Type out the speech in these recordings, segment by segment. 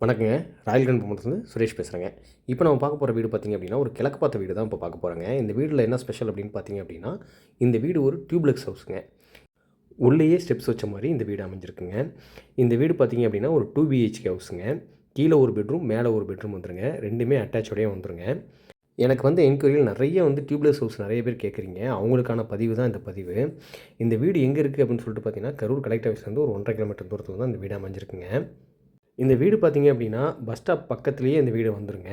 வணக்கங்க. Royal grand ப்ரமோட்டர்ஸ்லேருந்து Suresh பேசுகிறேங்க. இப்போ நம்ம பார்க்க போகிற வீடு பார்த்திங்க அப்படின்னா, ஒரு கிழக்கு பார்த்த வீடு தான் இப்போ பார்க்க போகிறோங்க. இந்த வீட்டில் என்ன ஸ்பெஷல் அப்படின்னு பார்த்தீங்க அப்படின்னா, இந்த வீடு ஒரு டியூப்லெக்ஸ் ஹவுஸுங்க. உள்ளேயே ஸ்டெப்ஸ் வச்ச மாதிரி இந்த வீடு அமைஞ்சிருக்குங்க. இந்த வீடு பார்த்திங்க அப்படின்னா ஒரு 2 பிஹெச்கே ஹவுஸுங்க. கீழே ஒரு பெட்ரூம், மேலே ஒரு பெட்ரூம் வந்துருங்க. ரெண்டுமே அட்டாச்சோடயே வந்துருங்க. எனக்கு வந்து என்கொயரியில் நிறைய வந்து டியூப்லெஸ் ஹவுஸ் நிறைய பேர் கேட்குறீங்க. அவங்களுக்கான பதிவு தான் இந்த பதிவு. இந்த வீடு எங்கே இருக்குது அப்படின்னு சொல்லிட்டு பார்த்தீங்கன்னா, கரூர் கலெக்டர் ஆஃபீஸ்லேருந்து ஒரு 1.5 கிலோமீட்டர் தூரத்தில் தான் இந்த வீடு அமைஞ்சிருக்குங்க. இந்த வீடு பார்த்திங்க அப்படின்னா பஸ் ஸ்டாப் பக்கத்துலேயே இந்த வீடு வந்துருங்க.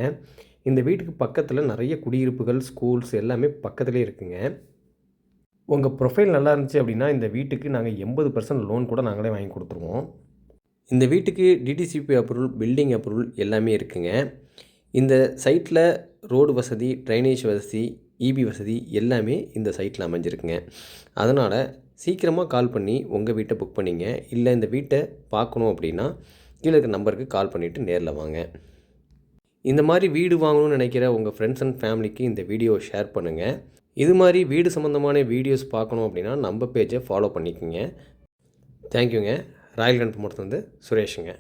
இந்த வீட்டுக்கு பக்கத்தில் நிறைய குடியிருப்புகள், ஸ்கூல்ஸ் எல்லாமே பக்கத்துலேயே இருக்குங்க. உங்கள் ப்ரொஃபைல் நல்லா இருந்துச்சு அப்படின்னா இந்த வீட்டுக்கு நாங்கள் 80% லோன் கூட நாங்களே வாங்கி கொடுத்துருவோம். இந்த வீட்டுக்கு டிடிசிபி அப்ரூவல், பில்டிங் அப்ரூவல் எல்லாமே இருக்குங்க. இந்த சைட்டில் ரோடு வசதி, ட்ரைனேஜ் வசதி, இபி வசதி எல்லாமே இந்த சைட்டில் அமைஞ்சிருக்குங்க. அதனால் சீக்கிரமாக கால் பண்ணி உங்கள் வீட்டை புக் பண்ணிங்க. இல்லை இந்த வீட்டை பார்க்கணும் அப்படின்னா கீழே இருக்க நம்பருக்கு கால் பண்ணிவிட்டு நேரில் வாங்க. இந்த மாதிரி வீடு வாங்கணும்னு நினைக்கிற உங்கள் ஃப்ரெண்ட்ஸ் அண்ட் ஃபேமிலிக்கு இந்த வீடியோவை ஷேர் பண்ணுங்கள். இது மாதிரி வீடு சம்மந்தமான வீடியோஸ் பார்க்கணும் அப்படின்னா நம்ம பேஜை ஃபாலோ பண்ணிக்கோங்க. தேங்க்யூங்க. ராயல் கிராண்ட் ப்ரமோட்டர்ஸ்லேருந்து சுரேஷுங்க.